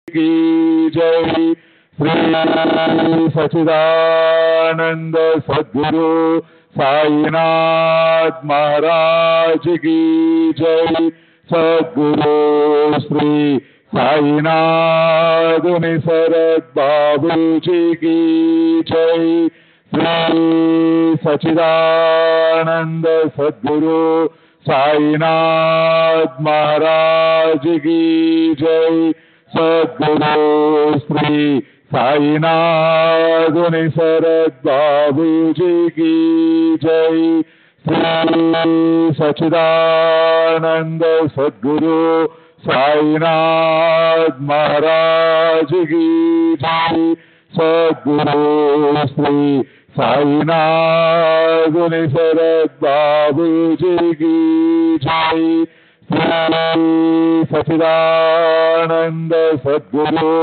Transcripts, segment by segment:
की जय। श्री सच्चिदानंद सद्गुरु साईनाथ महाराज की जय। सद्गुरु श्री साईनाथ निसरद बाबू जी की जय। श्री सच्चिदानंद सद्गुरु साईनाथ महाराज की जय। सद्गुरु श्री साईनाथ निसरद बाबू जी की जय। श्री सच्चिदानंद सद्गुरु साईनाथ महाराज की जय। सद्गुरु श्री साईनाथ निसरद बाबू जी की जय। श्री सच्चिदानंद सद्गुरु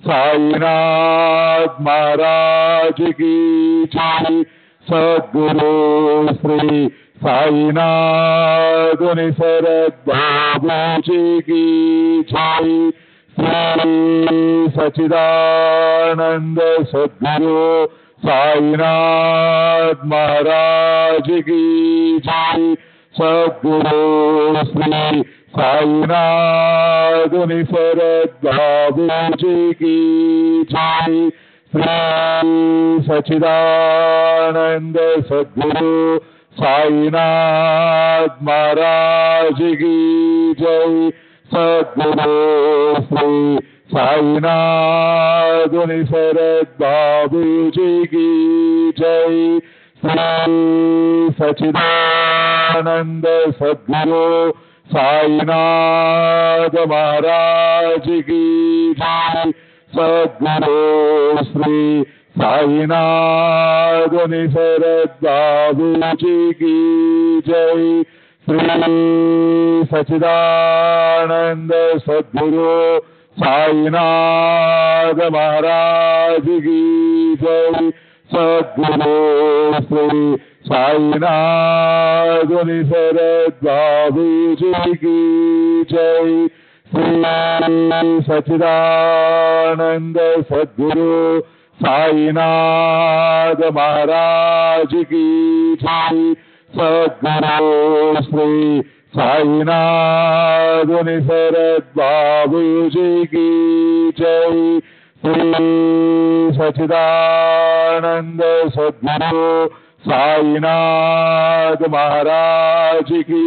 साईनाथ महाराज की जय। सद्गुरु श्री साईनाथ निसरद बाबू जी की जय। श्री सच्चिदानंद सद्गुरु साईनाथ महाराज की जय। सद्गुरु श्री साईनाथ निसरद बाबू जी की जय। श्री सच्चिदानंद सद्गुरु साईनाथ महाराज की जय। सद्गुरु श्री साईनाथ निसरद बाबू जी की जय। श्री सच्चिदानंद सद्गुरु साईनाथ महाराज की जय। सद्गुरु श्री साईनाथ निसरद बाबू जी की जय। श्री सच्चिदानंद सद्गुरु साईनाथ महाराज की जय। सद्गुरु श्री साईनाथ निसरद बाबू जी की जय। श्री सच्चिदानंद सद्गुरु साईनाथ महाराज की जय। सद्गुरु श्री साईनाथ निसरद बाबू जी की जय। श्री सच्चिदानंद सद्गुरु साईनाथ महाराज की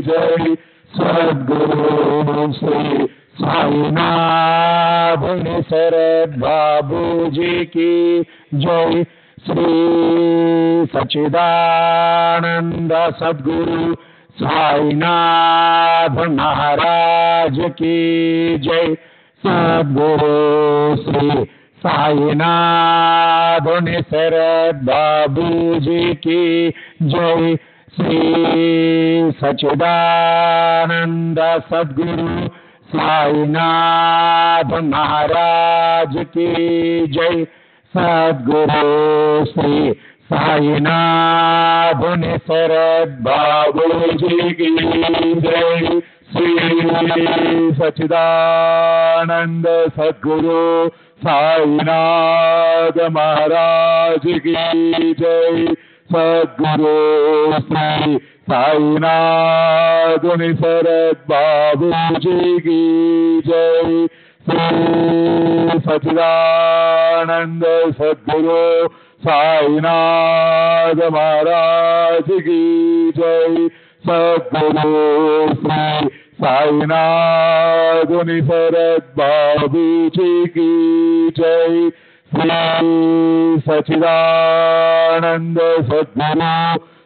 जय। सद्गुरु श्री साईनाथ निसरद बाबू जी की जय। श्री सच्चिदानंद सद्गुरु साईनाथ महाराज की जय। सद्गुरु श्री साईनाथ निसरद बाबू जी की जय। श्री सच्चिदानंद सद्गुरु साईनाथ महाराज की जय। सद्गुरु श्री साईनाथ निसरद बाबू जी की जय। श्री सच्चिदानंद सद्गुरु साईनाथ महाराज की जय। सद्गुरु श्री साईनाथ निसरद बाबू जी की जय। श्री सच्चिदानंद सद्गुरु साईनाथ महाराज की जय। सद्गुरु श्री साईनाथ निसरद बाबू जी की जय। श्री सच्चिदानंद सद्गुरु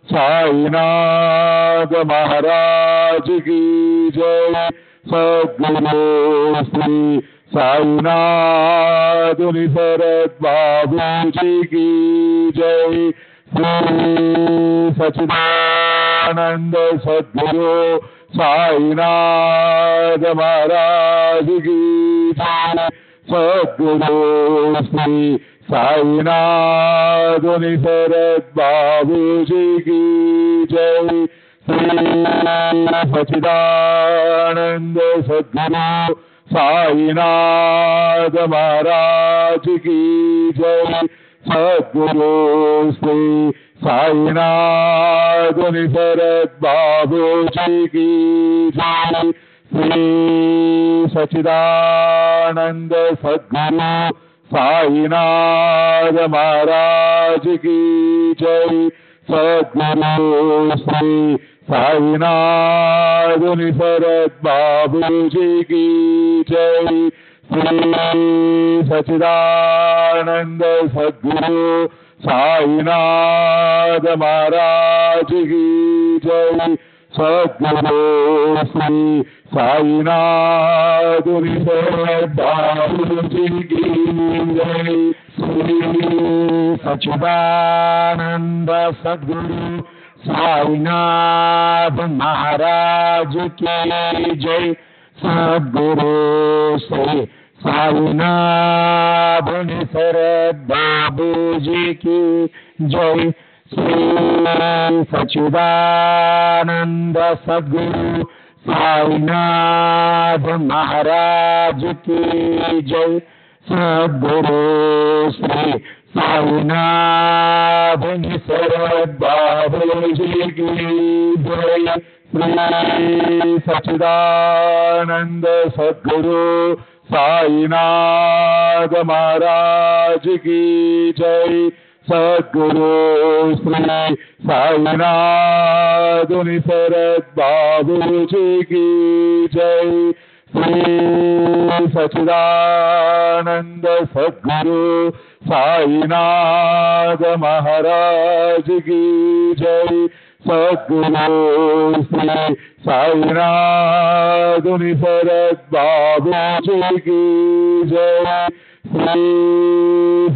साईनाथ महाराज की जय। सद्गुरु श्री साईनाथ निसरद बाबू जी की जय। श्री सच्चिदानंद सद्गुरु साईनाथ महाराज की जय। सद्गुरु श्री साईनाथ निसरद बाबू जी की जय। श्री सच्चिदानंद सद्गुरु साईनाथ महाराज की जय। सद्गुरु श्री साईनाथ निसरद बाबू जी की जय। श्री सच्चिदानंद सद्गुरु साईनाथ महाराज की जय। सद्गुरु श्री साईनाथ निसरद बाबू जी की जय। श्री सच्चिदानंद सद्गुरु साईनाथ महाराज की जय। सद्गुरु श्री साईनाथ निसरद बाबू जी की जय। श्री सच्चिदानंद सद्गुरु साईनाथ महाराज की जय। सद्गुरु श्री साईनाथ निसरद बाबू जी की जय। श्री सच्चिदानंद सद्गुरु साईनाथ महाराज की जय। सद्गुरु श्री साईनाथ निसरद बाबू जी की जय। श्री सच्चिदानंद सद्गुरु साईनाथ महाराज की जय। सद्गुरु श्री साईनाथ निसरद बाबू जी की जय। श्री सच्चिदानंद सद्गुरु साईनाथ महाराज की जय। सद्गुरु श्री साईनाथ निसरद बाबू जी की जय। श्री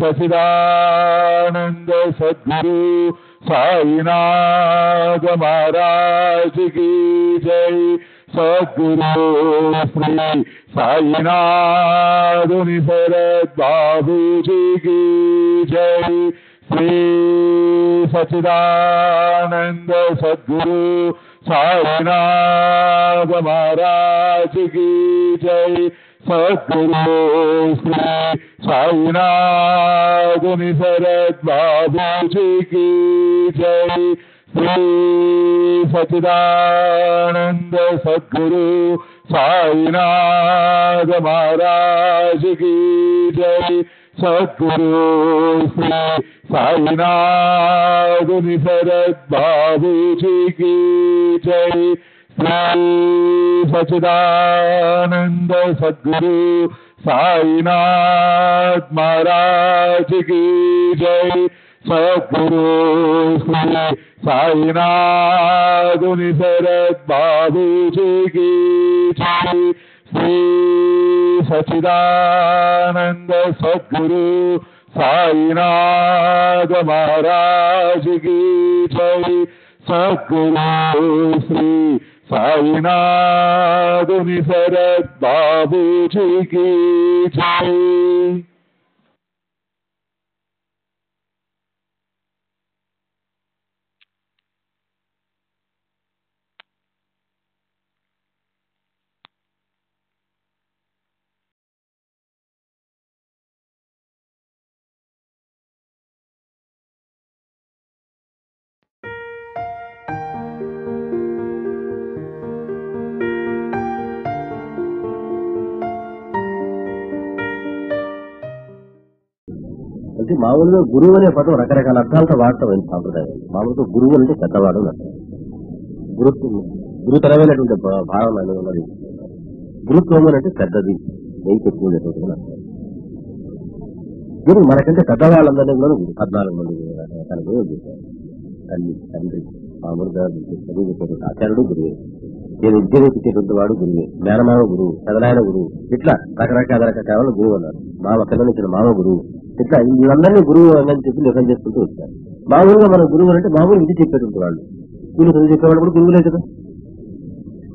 सच्चिदानंद सद्गुरु साईनाथ महाराज की जय। सद्गुरु श्री साईनाथ निसरद बाबू जी की जय। श्री सच्चिदानंद सद्गुरु साईनाथ महाराज की जय। सद्गुरु श्री साईनाथ निसरद बाबू जी की जय। श्री सच्चिदानंद सद्गुरु साईनाथ महाराज की जय। सद्गुरु श्री साईनाथ निसरद बाबू जी की जय। श्री सच्चिदानंद सद्गुरु साईनाथ महाराज की जय। सद्गुरु श्री साईनाथ निसरद बाबू जी की जय। श्री सच्चिदानंद सद्गुरु साईनाथ महाराज की जय। सद्गुरु श्री साईनाथ निसरद बाबू जी की जय। అంటే మామూలుగా గురువు అనే పదం రకరకాల అర్థాలతో వాడతాం సాంప్రదాయం. మామూలుగా గురువు అంటే పెద్దవాడు అర్థం. గురుతరమైనటువంటి భావం అనేది ఉన్నది. గురుత్వం అంటే పెద్దది, ఏం చెప్పుకునేటువంటి అర్థం. గురువు మనకంటే పెద్దవాళ్ళందరినీ కూడా 14 మంది రకరకాల గురువు చేశారు. తల్లి, తండ్రి, మామూలుగా చదువు చెప్పేటువంటి ఆచార్యుడు గురువే, నేను విద్య నేర్పించేటువంటి వాడు గురువే, మేనమామ గురువు, పెదనాయన గురువు, ఇట్లా రకరకాల గురువు అన్నారు. మామ కింద నుంచి మామ గురువు, ఇట్లా వీళ్ళందరినీ గురువు అని చెప్పి నిజం చేసుకుంటూ వచ్చారు. మామూలుగా మన గురువు అంటే మామూలు విధి చెప్పేటువంటి వాళ్ళు, వీళ్ళు చదువు చెప్పేవాళ్ళు కూడా గురువులే కదా.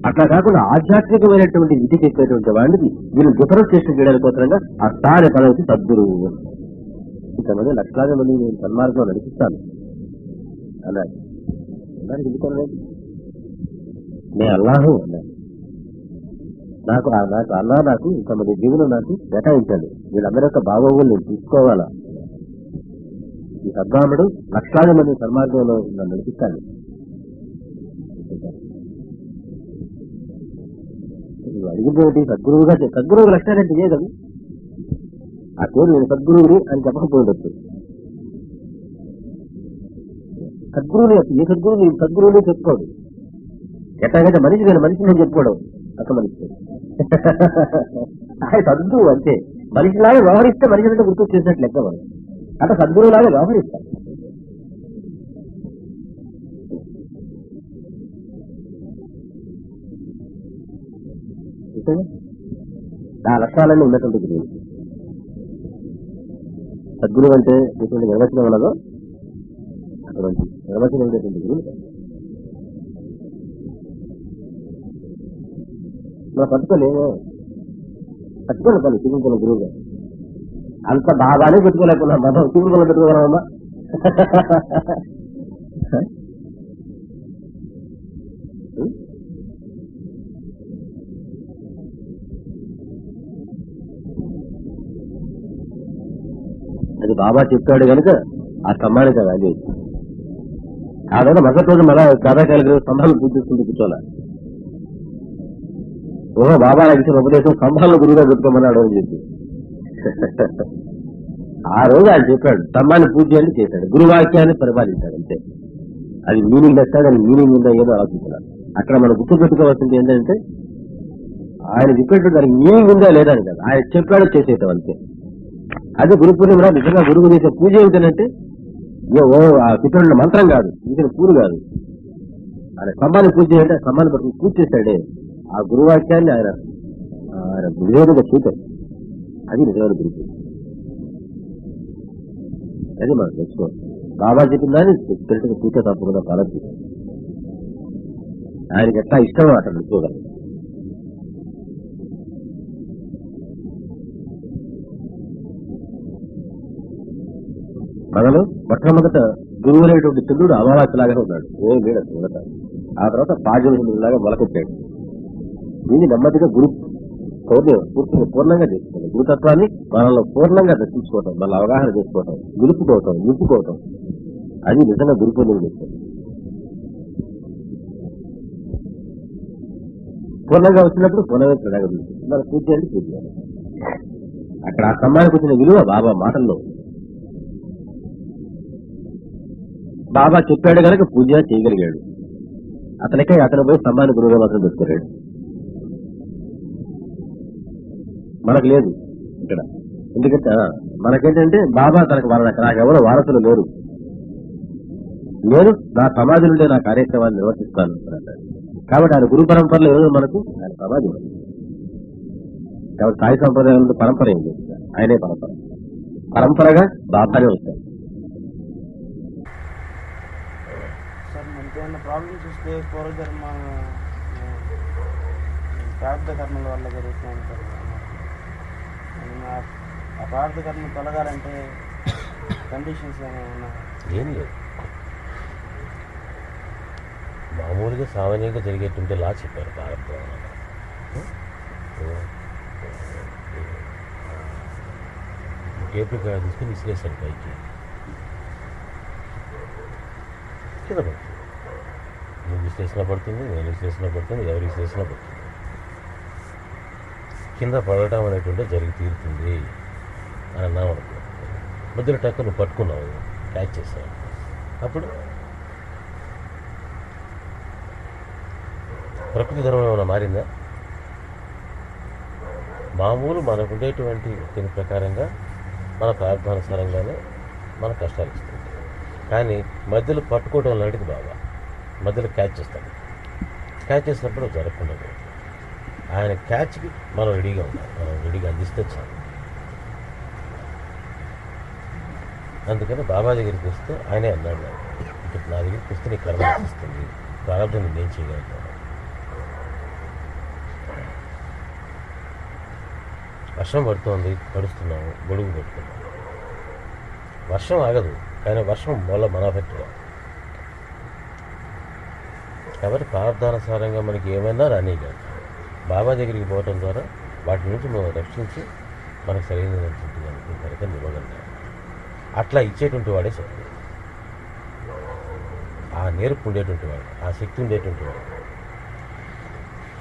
అట్లా కాకుండా ఆధ్యాత్మికమైనటువంటి విధి చెప్పేటువంటి వాడికి వీళ్ళు డిఫరెన్సియేషన్ చేయడానికి కోసంగా ఆ స్థాయి పదవికి సద్గురువు. ఇంతమంది లక్షలాది మంది నేను సన్మార్గంలో నడిపిస్తాను అన్నాడు. దానికి ఎందుకు నే అల్లాహు అన్నాడు. నాకు నాకు అన్నా నాకు ఇంతమంది జీవులు నాకు కేటాయించాడు. వీళ్ళందరి యొక్క బాగోగులు నేను చూసుకోవాలా. ఈ సద్బ్రాహ్మణుడు లక్షలాది మంది సన్మార్గంలో నన్ను నడిపిస్తాను. నువ్వు అడిగింది సద్గురువుగా సద్గురువు లక్షణాలు అంటే ఇదే కదా. ఆ పేరు నేను సద్గురువుని అని చెప్పకపోవచ్చు. సద్గురువుని ఏ సద్గురువు నేను సద్గురువుని చెప్పుకోడు. ఎట్లాగైతే మనిషి కానీ మనిషి నేను చెప్పుకోవడం అక్క మనిషి ఆయన సద్గురువు అంతే. మనిషిలాగా వ్యవహరిస్తే మనిషి అంటే గుర్తు చేసినట్టు లెక్క మనం. అట్లా సద్గురువులాగా వ్యవహరిస్తాం. ఆ లక్షణాలన్నీ ఉన్నటువంటి గురువు. సద్గురువు అంటే ఎటువంటి నిర్వచనం ఉన్నదో అటువంటి నిర్వచనం ఉండేటువంటి గురువు. మనం పట్టుకోలేమో పట్టుకోలే పని తిరుగుతున్న గురువుగా అంత బాగానే పెట్టుకోలేకున్నా మనం తిరుగుతున్న పెట్టుకోగలమమ్మా. అది బాబా చెప్పాడు కనుక ఆ స్తంభానికి అది అది ఆ తర్వాత మరుసటి రోజు మళ్ళా కథాకాయలు స్తంభాలను పూజ చేసుకుంటూ కూర్చోాల. ఓహో బాబా నాకు ఇచ్చిన ఉపదేశం స్తంభాలను గురువుగా పెట్టుకోమన్నాడు అని చెప్పి ఆ రోజు ఆయన చెప్పాడు స్తంభాన్ని పూజ చేయాలని చేశాడు. గురువాక్యాన్ని పరిపాలించాడు అంతే. అది మీనింగ్ వస్తాడు, అది మీనింగ్ ఉందా ఏదో ఆలోచించాలి. అక్కడ మనం గుర్తు పెట్టుకోవాల్సింది ఏంటంటే ఆయన చెప్పేటప్పుడు దానికి మీనింగ్ ఉందా లేదా అని కాదు, ఆయన చెప్పాడు చేసేయటం అంతే. అది గురు పూర్ణిమ నిజంగా గురువు చేసే పూజ ఏమిటంటే ఓ ఆ చెప్పిన మంత్రం కాదు, చేసిన పూలు కాదు. ఆయన స్తంభాన్ని పూజ చేయాలంటే స్తంభాన్ని పట్టుకుని పూజ చేశాడే ఆ గురువాక్యాన్ని ఆయన ఆయన నిజంగా చూపారు. అది నిజమైన గురు పూజ. అది మనం తెలుసుకోవాలి. బాబా చెప్పిన దాన్ని తెలుసుకుని పూజ తప్పకుండా పాలన ఆయనకి ఎట్లా ఇష్టమో అట్లా తెలుసుకోగలం. మనలో మొట్టమొదట గురువు అనేటువంటి చంద్రుడు అమావాస్యలాగానే ఉన్నాడు, ఏం లేడు మొదట. ఆ తర్వాత పాజలాగా మొలకెత్తాడు. దీన్ని నెమ్మదిగా గురు పూర్ణంగా చేసుకోవాలి. గురుతత్వాన్ని మనలో పూర్ణంగా దర్శించుకోవటం, మళ్ళీ అవగాహన చేసుకోవటం, నింపుకోవటం అది నిజంగా గురు పూర్ణిమ చేస్తుంది. పూర్ణంగా వచ్చినప్పుడు పూర్ణమే ప్రడాగం మన పూజ చేయాలి. పూజ చేయాలి. అక్కడ ఆ స్తంభానికి వచ్చిన విలువ బాబా మాటల్లో. బాబా చెప్పాడు కనుక పూజ చేయగలిగాడు. అతను పోయి స్తంభాన్ని గురువుగా మాత్రం పెట్టుకోలేడు. మనకు లేదు ఇక్కడ. ఎందుకంటే మనకేంటంటే బాబా తనకు నాకెవరో వారసులు లేరు, నేను నా సమాధి నుండే నా కార్యక్రమాన్ని నిర్వర్తిస్తాను అంటాడు. కాబట్టి ఆయన గురు పరంపరలో ఏదో మనకు ఆయన సమాధి ఉంది. కాబట్టి సాయి సంప్రదాయంలో పరంపర ఏం లేదు, ఆయనే పరంపరగా బాబానే వస్తాయి. ప్రాబ్లమ్స్ వస్తే పూర్వజన్మ ప్రార్థ కర్మల వల్ల జరుగుతూ ఉంటారు. ఆ ప్రార్థ కర్మ తొలగాలంటే కండిషన్స్ ఏమైనా? ఏం లేదు, మామూలుగా సామాన్యంగా జరిగేటువంటి లా చెప్పారు ప్రారంభం. టేపు తీసుకుని విశ్లేషణ పైకి కింద పడుతుంది. నువ్వు విశ్లేషణ పడుతుంది, నేను విశ్లేషణ పడుతుంది, ఎవరి విశ్లేషణ పడుతుంది. కింద పడటం అనేటువంటి జరిగి తీరుతుంది అని అన్నావు అనుకో. మధ్యలో టక్కు నువ్వు పట్టుకున్నావు, క్యాచ్ చేసావు. అప్పుడు ప్రకృతి ధర్మం ఏమైనా మారిందా? మామూలు మనకు ఉండేటువంటి దీని ప్రకారంగా మన ప్రార్థనానుసారంగానే మన కష్టాలు ఇస్తుంది. కానీ మధ్యలో పట్టుకోవడం లాంటిది బాగా మధ్యలో క్యాచ్ చేస్తాడు. క్యాచ్ చేసినప్పుడు జరగకుండా ఆయన క్యాచ్కి మనం రెడీగా ఉండాలి, మనం రెడీగా అందిస్తే చాలు. అందుకని బాబా దగ్గరికి వస్తే ఆయనే అన్నాడు, ఇక్కడ నా దగ్గరికి వస్తే నీ కర్మ ఇస్తుంది, ప్రారంభం నేనేం చేయగలుగుతాను. వర్షం పడుతోంది, పడుస్తున్నాము, గొడుగు పెట్టుకున్నాము. వర్షం ఆగదు, కానీ వర్షం వల్ల మన ఎఫెక్ట్గా. కాబట్టి ప్రార్థనానుసారంగా మనకి ఏమైనా రానియగలరు. బాబా దగ్గరికి పోవటం ద్వారా వాటి నుంచి మనం రక్షించి మనకు సరైనటువంటి ఫలితం ఇవ్వగలిగాం. అట్లా ఇచ్చేటువంటి వాడే సద్గురు. ఆ నేర్పు ఉండేటువంటి వాడు, ఆ శక్తి ఉండేటువంటి వాడు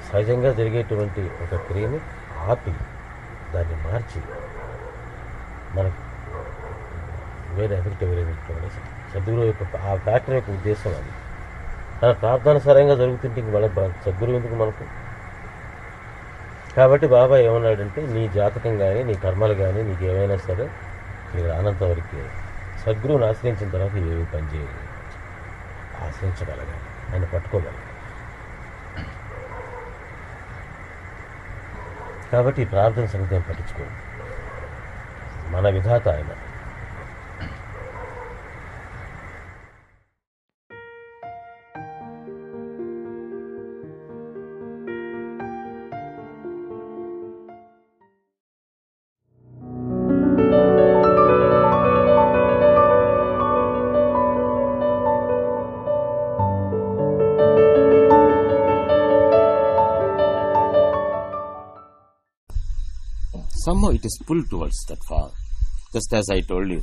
సహజంగా జరిగేటువంటి ఒక క్రియని ఆపి దాన్ని మార్చి మనకు వేరే ఎఫెక్ట్ ఎవరైనటువంటి సద్గురు యొక్క ఆ ఫ్యాక్టర్ యొక్క ఉద్దేశం అది. తన ప్రార్థన సరైనంగా జరుగుతుంటే ఇంక మన సద్గురు ఎందుకు మనకు? కాబట్టి బాబా ఏమన్నాడంటే, నీ జాతకం కానీ నీ కర్మలు కానీ నీకు ఏమైనా సరే నీకు రానంత వరకు సద్గురువుని ఆశ్రయించిన తర్వాత ఏవి పని చేయాలి, ఆశ్రయించగలగాలి, ఆయన పట్టుకోగలగాలి. కాబట్టి ఈ ప్రార్థన సంగతి ఏం పట్టించుకోండి. మన విధాత ఆయన. Somehow it is pulled towards that far, just as I told you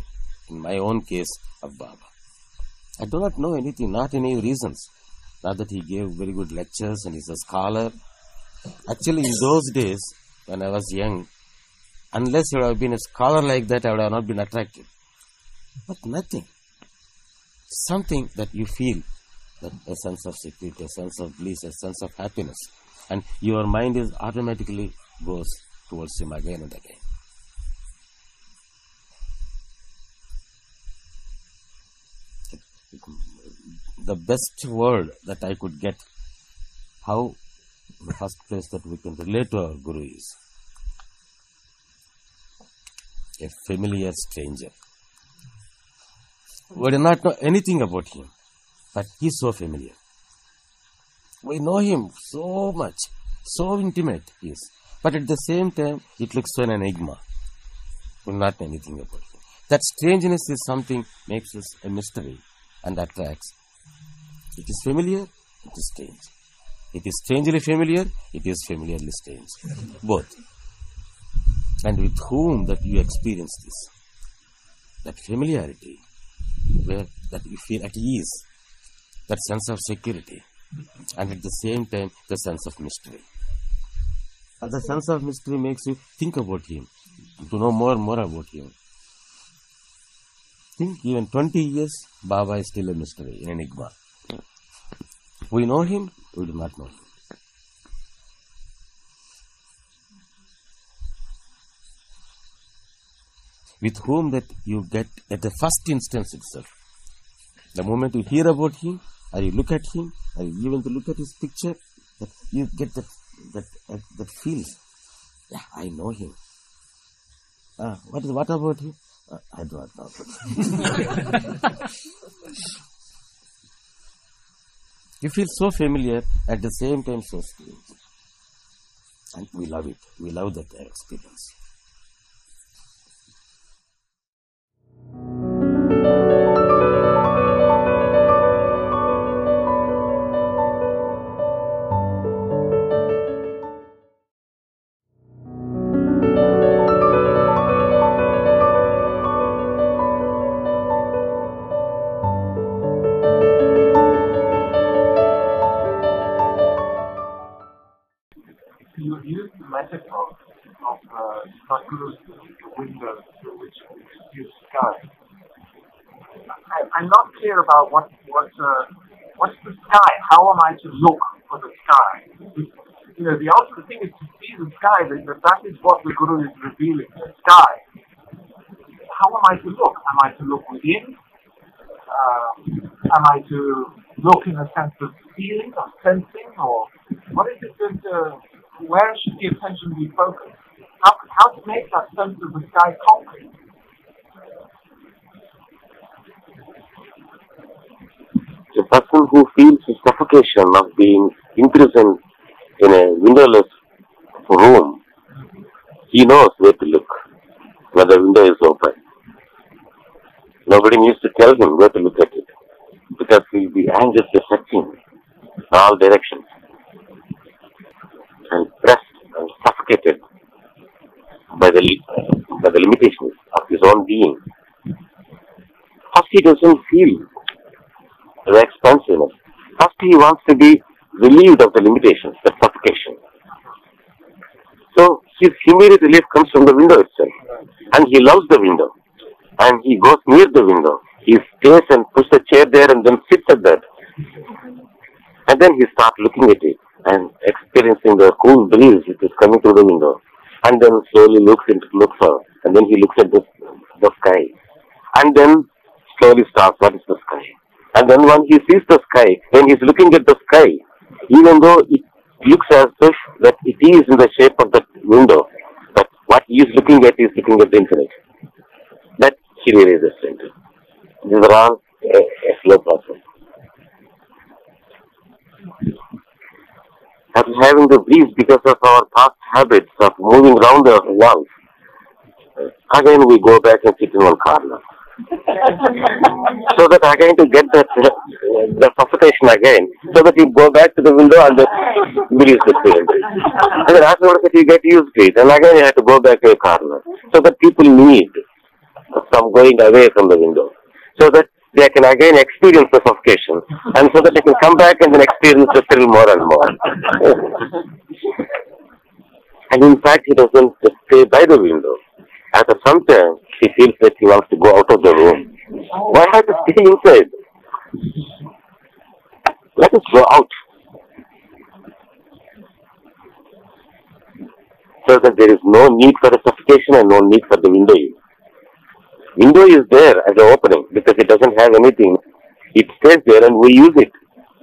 in my own case of Baba. I do not know anything, not any reasons. Not that he gave very good lectures and he's a scholar. Actually, in those days, when I was young, unless he would have been a scholar like that, I would have not been attracted. But nothing. Something that you feel, that a sense of security, a sense of bliss, a sense of happiness. And your mind is automatically goes towards him again and again. The best word that I could get, how the first place that we can relate to our Guru is a familiar stranger. We do not know anything about him, but he is so familiar. We know him so much, so intimate he is. But at the same time, it looks so an enigma. We do not know anything about him. That strangeness is something makes us a mystery and attracts. It is familiar, it is strange. It is strangely familiar, it is familiarly strange. Both. And with whom that you experience this, that familiarity, where that you feel at ease, that sense of security, and at the same time, the sense of mystery. And the sense of mystery makes you think about him, to know more and more about him. Think even 20 years, Baba is still a mystery, an enigma. We know him, we do not know him. With whom that you get at the first instance itself. The moment you hear about him, or you look at him, or you even to look at his picture, that you get that feels, yeah, I know him. What about him? I do not know. You feel so familiar, at the same time so strange. And we love it. We love that experience. You use the metaphor of Sadhguru's window through which you view sky. I'm not clear about what's the sky. How am I to look for the sky? You know, the ultimate thing is to see the sky. That is what the Guru is revealing, the sky. How am I to look? Am I to look within? Am I to look in a sense of feeling, of sensing, or what is it that? Where should the attention be focused? How to make that sense of the sky concrete? The person who feels the suffocation of being imprisoned in a windowless room, he knows where to look when the window is open. Nobody needs to tell him where to look at it, because he will be anxiously searching in all directions and press being. First, he doesn't feel the expansiveness. First, he wants to be relieved of the limitations, the suffocation. So, his immediate relief comes from the window itself. And he loves the window. And he goes near the window. He stays and puts a chair there and then sits at that. And then he starts looking at it and experiencing the cool breeze which is coming through the window. And then slowly looks up. And then he looks at the sky. And then slowly starts, what is the sky? And then when he sees the sky, when he's looking at the sky, even though it looks as if that it is in the shape of the window, but what he is looking at is looking at the infinite. That he realizes into. These are all a slow process. After having the breeze because of our past habits of moving around the walls, again we go back and sit in one corner. So that again to get that the suffocation again, so that you go back to the window and the breeze the same. And then afterwards you get used to it, and again you have to go back to a corner. So that people need some going away from the window, so that they can again experience the suffocation, and so that they can come back and then experience the thrill more and more. And in fact, he doesn't stay by the window. After some time, he feels that he wants to go out of the room. Why have to stay inside? Let us go out. So that there is no need for the suffocation and no need for the window. Window is there as an opening because it doesn't have anything. It stays there and we use it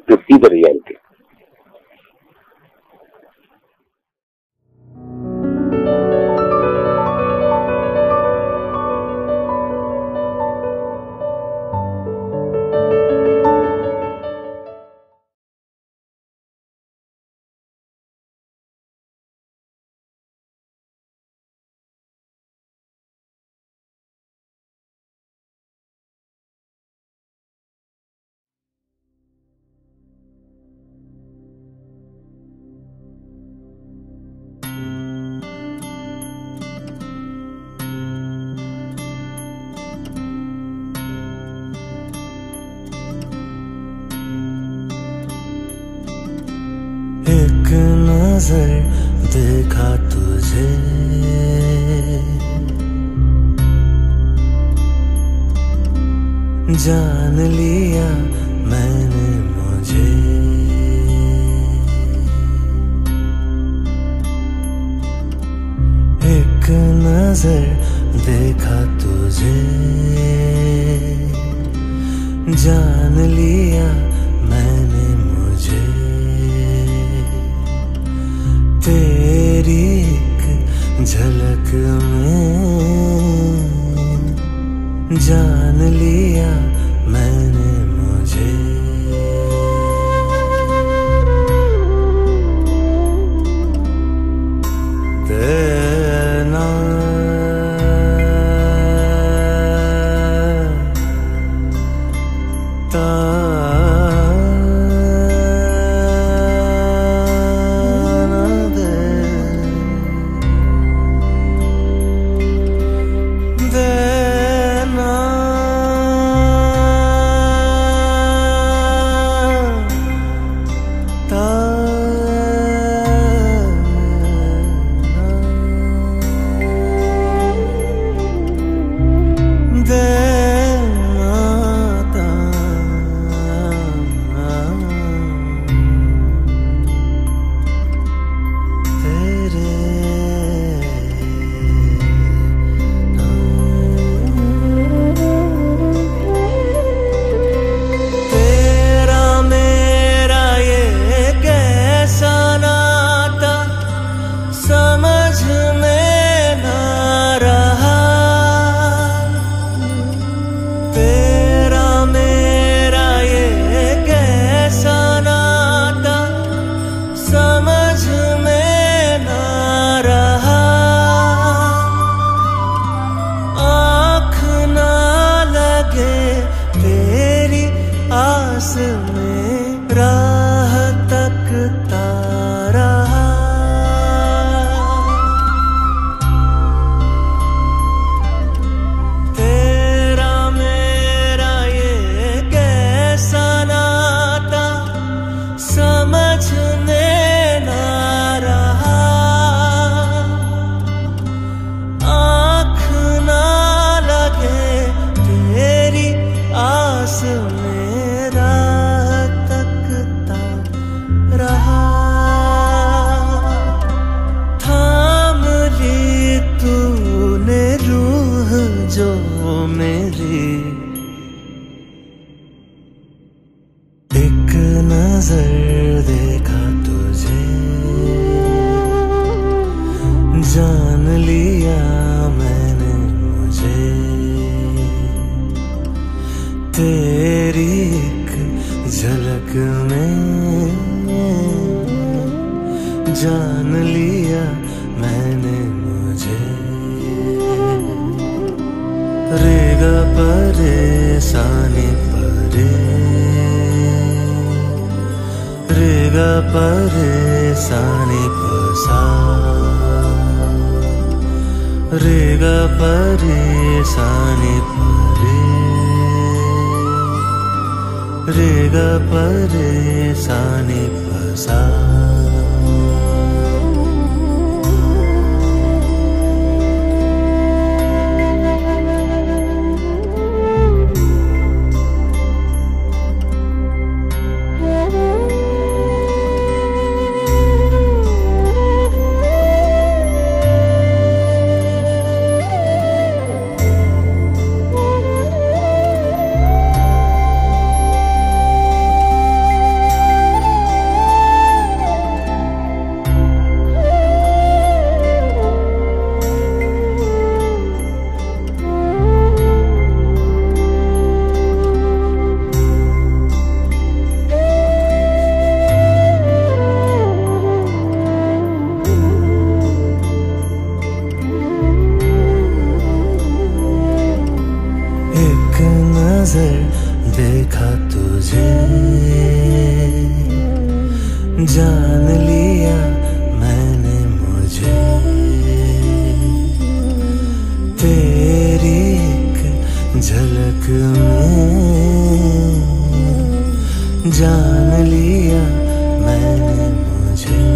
to see the reality. नजर देखा तुझे जान लिया मैंने मुझे एक नजर देखा तुझे जान लिया मैंने मुझे तेरी एक झलक में जान लिया मैंने मुझे तेरा जान लिया मैंने मुझे तेरी एक झलक में, जान लिया मैंने मुझे। रेगा परेशानी परे, रेगा परेशानी पसा, रेगा परेशानी परे, रेगा परेशानी पसा। देखा तुझे जान लिया मैंने मुझे, तेरी एक झलक में जान लिया मैंने मुझे।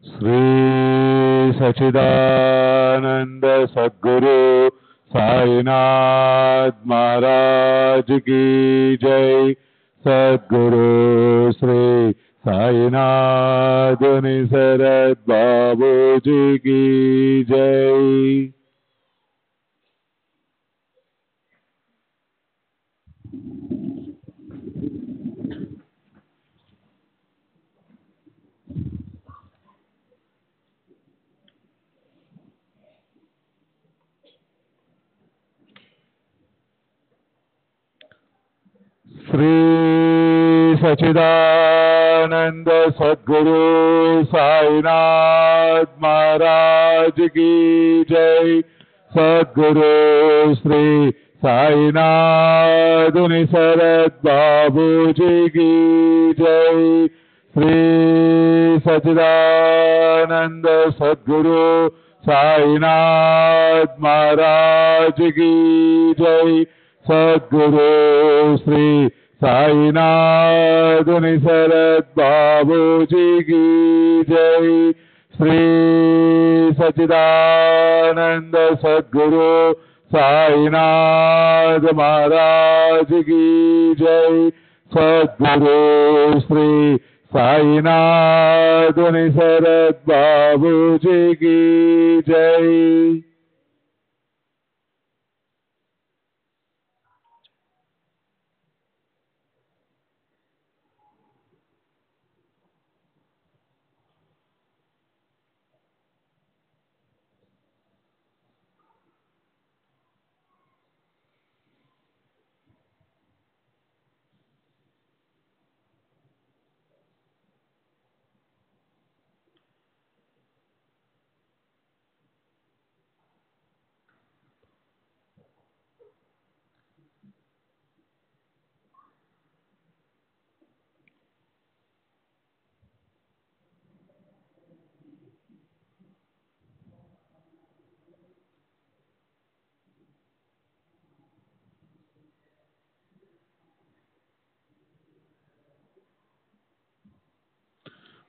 श्री सच्चिदानंद सद्गुरु साईनाथ महाराज की जय। सद्गुरु श्री साईनाथ निसरद बाबू जी की जय। श्री सच्चिदानंद सद्गुरु साईनाथ महाराज की जय। सद्गुरु श्री साईनाथ निसरद बाबू जी की जय। श्री सच्चिदानंद सद्गुरु साईनाथ महाराज की जय। सद्गुरु श्री साईनाथ निसरद बाबू जी की जय। श्री सच्चिदानंद सद्गुरु साईनाथ महाराज की जय। सद्गुरु श्री साईनाथ निसरद बाबू जी की जय।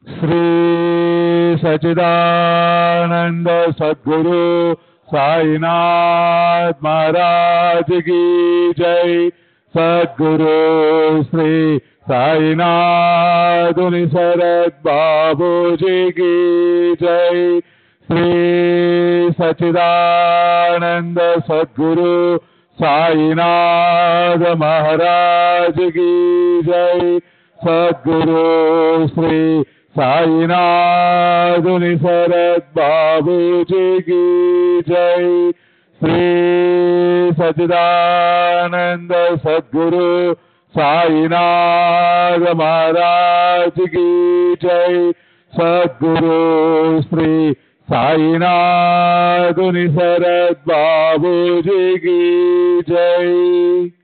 श्री सच्चिदानंद सद्गुरु साईनाथ महाराज की जय। सद्गुरु श्री साईनाथ निसरद बाबू जी की जय। श्री सच्चिदानंद सद्गुरु साईनाथ महाराज की जय। सद्गुरु श्री साईनाथ निसरद बाबू जी की जय। श्री सच्चिदानंद सद्गुरु साईनाथ महाराज की जय। सद्गुरु श्री साईनाथ निसरद बाबू जी की जय।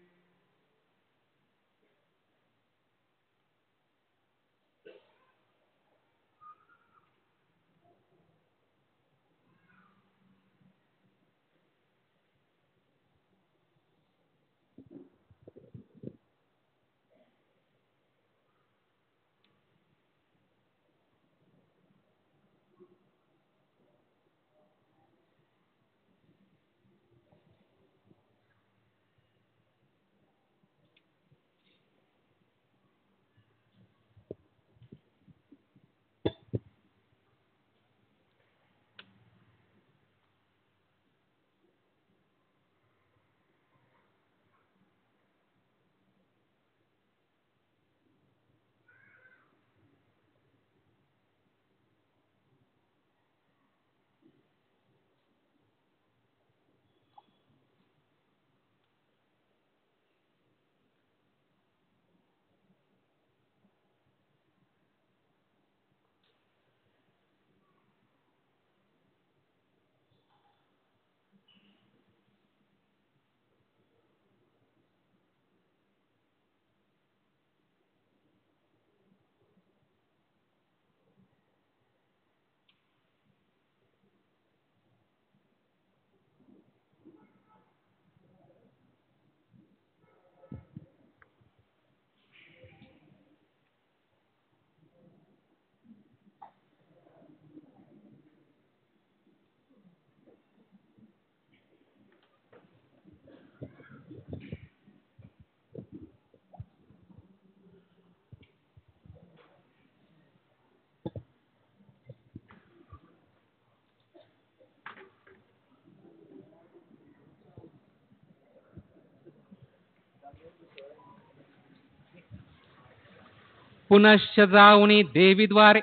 पुनश्च जाऊनी देवीद्वारे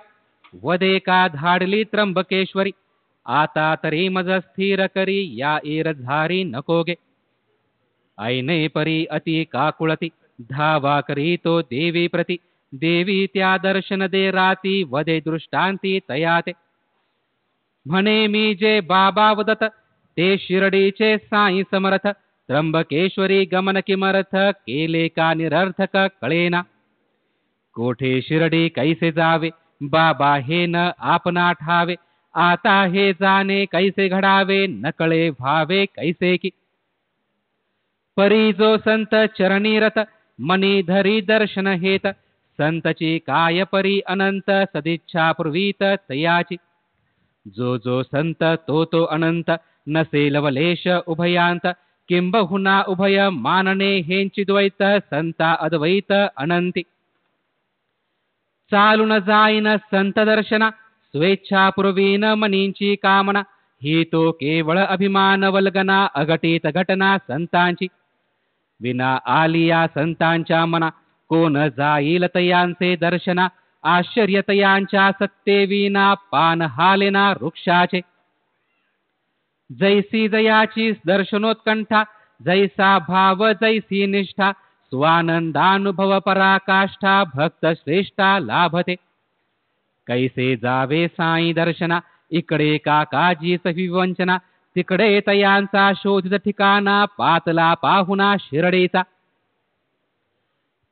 वदेका धाडली त्र्यंबकेश्वरी. आता तरी मज स्थिर करी या एरझारी नकोगे. ऐने परी अति काकुळती धावा करी तो देवी प्रती. देवी त्या दर्शन दे राती वदे दृष्टांती तयाते. म्हणे मी जे बाबा वदत ते शिर्डीचे साई समर्थ. त्र्यंबकेश्वरी गमन किमर्थ केले का निरर्थक कळेना. कोठे शिर्डी कैसे जावे बाबा हे न आपणा ठावे. आता हे जाणे कैसे घडावे न कळे भावे कैसे की. परी जो संत चरणीरत मनी धरी दर्शन हेत. संतची काय परी अनंत सदिच्छा पूर्वीत तयाची. जो जो संत तो तो अनंत नसे लवलेश उभयांत. किंबहुना उभय मानणे हेंची द्वैत संता अद्वैत अनंती. चालून जाईन संत दर्शना स्वेच्छा पूर्वीन मनींची कामना. ही तो केवळ अभिमान वल्गना अघटित घटना संतांची. विना आलिया संतांच्या मना कोण जाईल तयांचे दर्शना. आश्चर्य तयांच्या सत्ते विना पान हालेना वृक्षाचे. जैसी जयाची दर्शनोत्कंठा जैसा भाव जैसी निष्ठा. स्वानंदानुभव पराकाष्ठा भक्त श्रेष्ठा लाभते. कैसे जावे साई दर्शना इकडे काकाजी विवंचना. तिकडे तयांचा शोधित ठिकाणा पातला पाहुणा शिर्डीचा.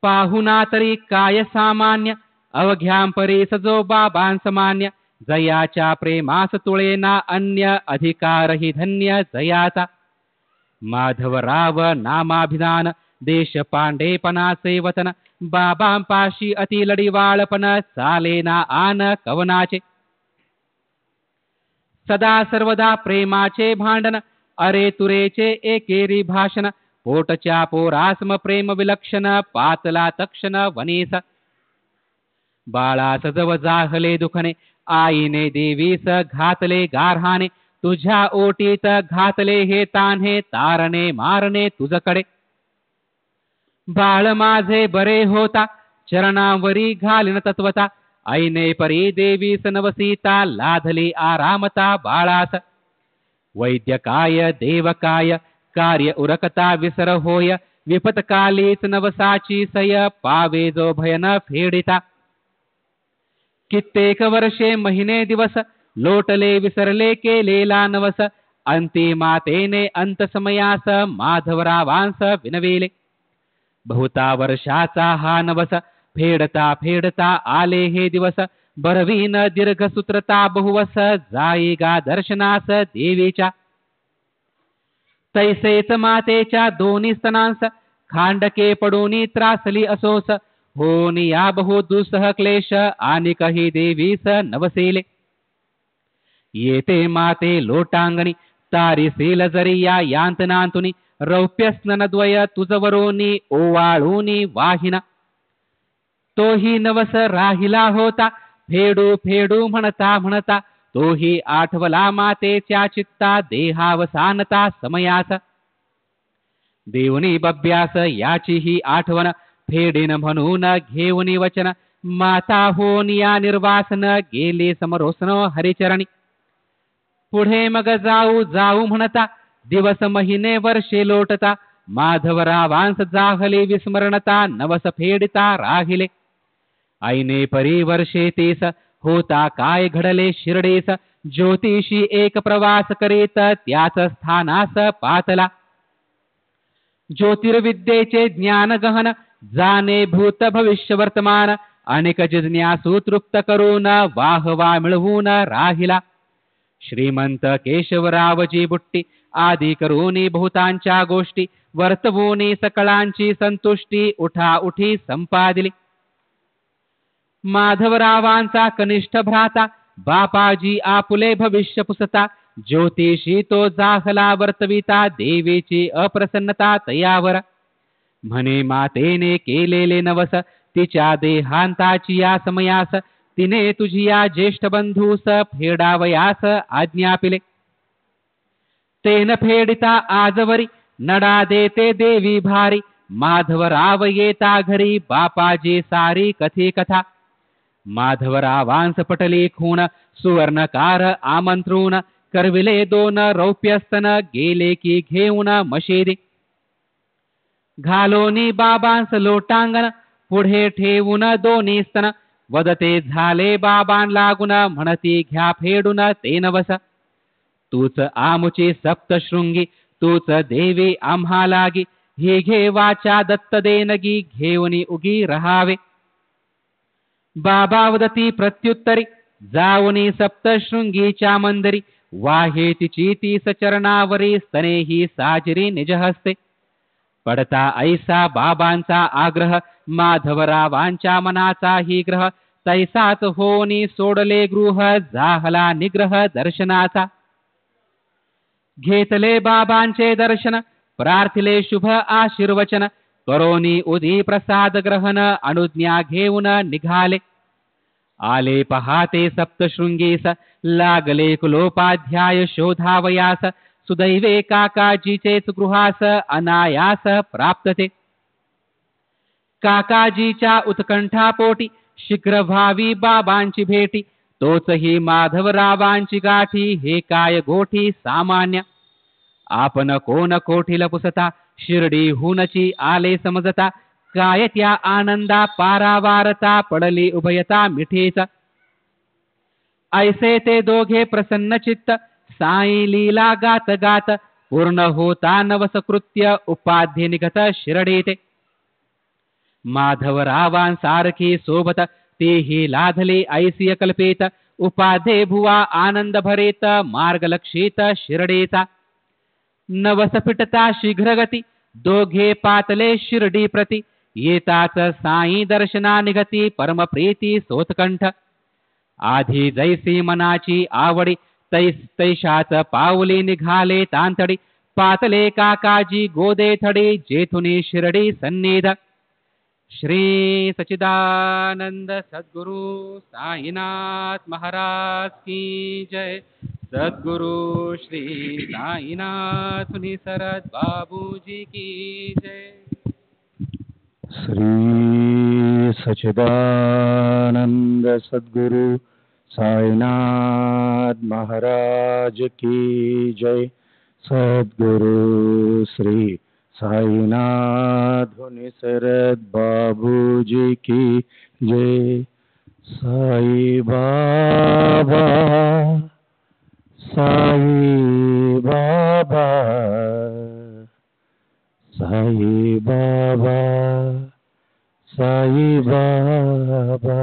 पाहुणा तरी काय सामान्य अवघ्यांपरी सजो बाबांसमान्य. जयाच्या प्रेमास तुळेना अन्य अधिकारही धन्य जयाचा. माधवराव नामाभिधान देश पांडेपणाचे वतन. बाबांपाशी अति लढीवाळपण चालेना आन कवनाचे. सदा सर्वदा प्रेमाचे भांडण अरे तुरेचे एकेरी भाषण. पोटच्या पोरास्म प्रेम विलक्षण पातला तक्षण वनीस. बाळास जव जाहले दुखणे आईने देवीस घातले गारहाणे. तुझ्या ओटीत घातले हे तान्हे तारणे मारणे तुझकडे. बाळ माझे बरे होता चरणावरी घालिन तत्वता. ऐने परी देवीस नवसीता लाधली आरामता बाळास. वैद्य काय देव काय कार्य उरकता विसर होय. विपतकालीच नवसाची सय पावे जो भयन फेडिता. कित्येक वर्षे महिने दिवस लोटले विसरले केलेला नवस. अंतिमातेने अंत समयास माधवरावांस विनविले. बहुता वर्षाचा हा नवस फेडता फेडता आले हे दिवस. बरवीन दीर्घ सूत्रता बहुवस जाईगा दर्शनास देवीच्या. तैसेच मातेच्या दोन्ही स्तनांस खांडके पडूनी त्रासली असोस. होन या बहु दुसह क्लेश आणि काही देवीस नवसेले. येते माते लोटांगणी तारिसील जरी या यांतनांतुनी. रौप्य स्ननद्वय तुझवरोनी ओवाळूनी वाहिना. तोही नवस राहिला होता फेडू फेडू म्हणता म्हणता. तोही आठवला मातेच्या चित्ता देहावसानता समयास. देवनी बब्यास याचीही आठवण फेडीन म्हणून घेऊनी वचन. माता होन या निर्वासन गेली समरोसन हरिचरणी. पुढे मग जाऊ जाऊ म्हणता दिवस महिने वर्षे लोटता. माधवरावांस जाहले विस्मरणता नवस फेडिता राहिले. ऐने परी वर्षे तीस होता काय घडले शिर्डीस. ज्योतिषी एक प्रवास करीत त्याच स्थानास पातला. ज्योतिर्विद्येचे ज्ञान गहन जाणे भूत भविष्य वर्तमान. अनेक जिज्ञासू तृप्त करून वाहवा मिळवून राहिला. श्रीमंत केशवरावजी बुट्टी आदी करूनी बहुतांच्या गोष्टी. वर्तवूनी सकळांची संतुष्टी उठा उठी संपादिली. माधवरावांचा कनिष्ठ भ्राता बापाजी आपुले भविष्य पुसता. ज्योतिषी तो जाहला वर्तविता देवीची अप्रसन्नता तयावर. म्हणे मातेने केलेले नवस तिच्या देहांताची या समयास. तिने तुझी या ज्येष्ठ बंधूस फेडावयास आज्ञापिले. तेन फेडिता आजवरी नडा देते देवी भारी. माधवराव येता घरी बापाजी सारी कथी कथा. माधवरावांस पटली खूण सुवर्णकार आमंत्रून. करविले 2 रौप्यस्तन गेले की घेऊन मशिदी. घालोनी बाबांस लोटांगण पुढे ठेवून 2 स्तन. वदते झाले बाबां लागून म्हणती घ्या फेडून ते नवस. तूच आमुची सप्तशृंगी तूच देवी आम्हा लागी. ही घे वाचा दत्त देनगी घेऊनी उगी रहावे. बाबा वदती प्रत्युत्तरी जाऊनी सप्तशृंगीच्या मंदिरी. वाहे तिची 30 चरणावरी स्तने ही साजरी निजहस्ते. पडता ऐसा बाबांचा आग्रह माधवरावांच्या मनाचा ही ग्रह. तैसाच होनी सोडले गृह जाहला निग्रह दर्शनाचा. घेतले बाबांचे दर्शन प्रार्थिले शुभ आशीर्वचन. करोनी उदी प्रसाद ग्रहण अनुज्ञा घेऊन निघाले. आले पहाते सप्तशृंगीस लागले कुलोपाध्याय शोधावयास. सुदैवे काकाजीचेच गृहास अनायास प्राप्तते. काकाजीच्या उत्कंठापोटी शीघ्र व्हावी बाबांची भेटी. तोच ही माधवरावांची गाठी हे काय गोठी सामान्य. आपण कोण कोठील पुसता शिर्डीहूनची आले समजता. काय त्या आनंदा पारावारता पडली उभयता मिठीचा. ऐसे ते दोघे प्रसन्न चित्त साई लीला गात गात. पूर्ण होता नवसकृत्य उपाधी निघत शिर्डीते. माधवरावांसारखी सोबत तेही लाधली ऐसी कल्पित. उपाधे भुवा आनंद भरित मार्ग लक्षित शिर्डीचा. नवस फिटता शीघ्रगती दोघे पातले शिर्डी प्रति. येताच साई दर्शना निघती परमप्रीती सोत्कंठ. आधी जैसी मनाची आवडी तैशाच पावली निघाले तांतडी. पातले काकाजी गोदे थडी जेथुनी शिर्डी सन्निध. श्री सच्चिदानंद सद्गुरु साईनाथ महाराज की जय. सद्गुरु श्री साईनाथ सरद बाबूजी की जय. श्री सच्चिदानंद सद्गुरु साईनाथ महाराज की जय. सद्गुरु श्री साईनाथ सरद बाबूजी की जय. Sai Baba Sai Baba Sai Baba Sai Baba.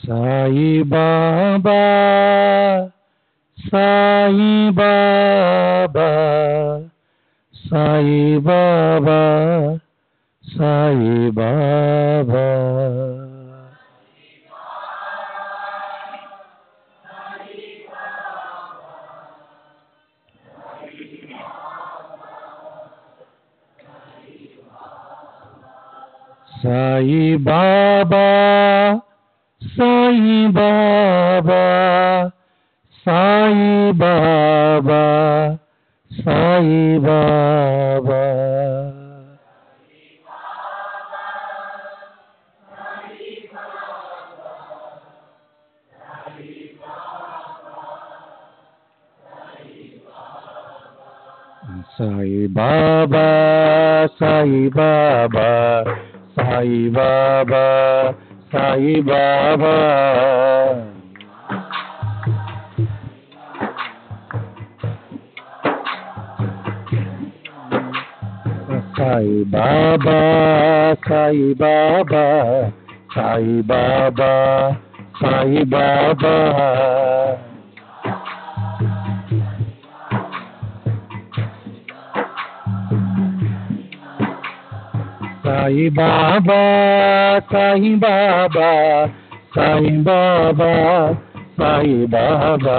Sai Baba Sai Baba Sai Baba Sai Baba. Sai Baba Sai Baba Sai Baba Sai Baba. Sai Baba Sai Baba Sai Baba Sai Baba. Sai Baba Sai Baba Sai Baba Sai Baba. Sai Baba Sai Baba Sai Baba Sai Baba.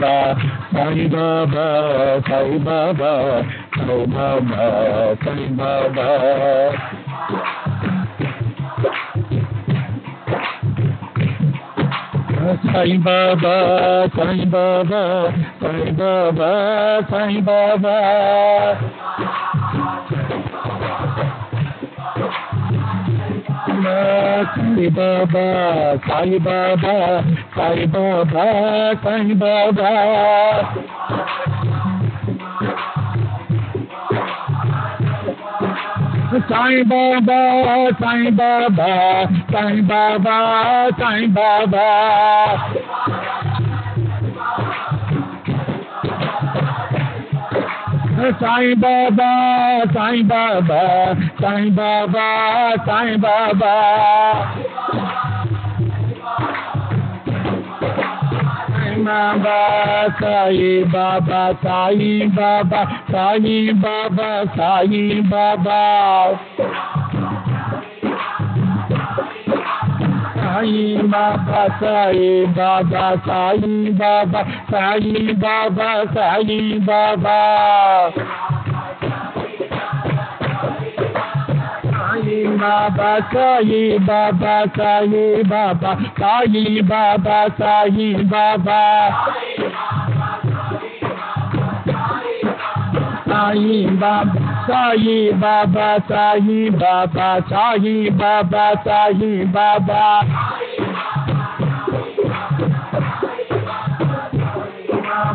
Baba, Sai Baba, Sai Baba, Sai Baba, Sai Baba. Sai Baba, Sai Baba, Sai Baba, Sai Baba. Sai Baba, Sai Baba, Sai Baba, Sai Baba. Sai Baba, Sai Baba, Sai Baba, Sai Baba. Sai Baba, Sai Baba, Sai Baba, Sai Baba. Baba, Sai Baba, Sai Baba, Sai Baba, Sai Baba. Sai Baba, Sai Baba, Sai Baba, Sai Baba, Sai Baba. Sai Baba, Sai Baba, Sai Baba, Sai Baba, Sai Baba. Sai Baba, Sai Baba, Sai Baba, Sai Baba, Sai Baba.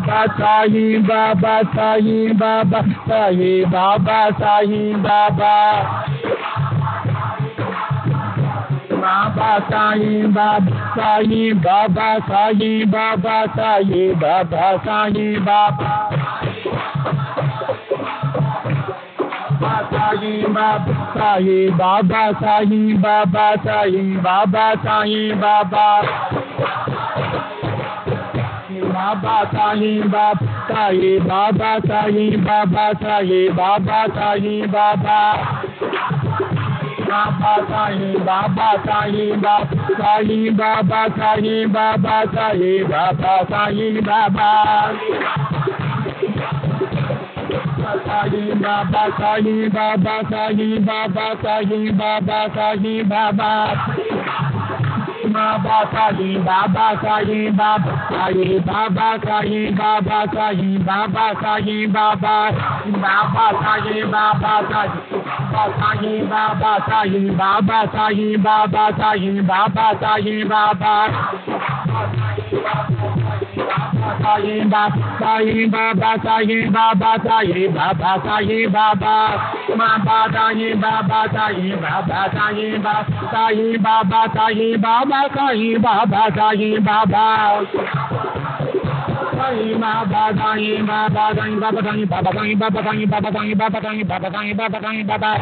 Sai Baba, Sai Baba, Sai Baba, Sai Baba. Baba, Sai Baba, Sai Baba, Sai Baba, Sai Baba, Sai Baba. Sai Baba, Sai Baba, Sai Baba, Sai Baba, Sai Baba. Baba, Sai Baba, Sai Baba, Sai Baba, Sai Baba, Sai Baba. Baba, Sai Baba, Sai Baba, Sai Baba, Sai Baba, Sai Baba, Sai Baba. Sai Baba, Sai Baba, Sai Baba, Sai Baba, Sai Baba. Baba, Sai Baba, Sai Baba, Sai Baba, Sai Baba, Sai Baba, Sai Baba. Baba, Sai Baba, Sai Baba, Sai Baba, Sai Baba, Sai Baba, Sai Baba. Sai Baba, Sai Baba, Sai Baba, Sai Baba, Sai Baba. Baba, Sai Baba, Sai Baba, Sai Baba, Sai Baba, Sai Baba, Sai Baba, Sai Baba. Sai Baba, Sai Baba, Sai Baba, Sai Baba, Sai Baba, Sai Baba, Sai Baba, Sai Baba, Sai Baba, Sai Baba. Sai Baba, Sai Baba, Sai Baba, Sai Baba, Sai Baba, Sai Baba, Sai Baba, Sai Baba, Sai Baba, Sai Baba, Sai Baba, Sai Baba, Sai Baba.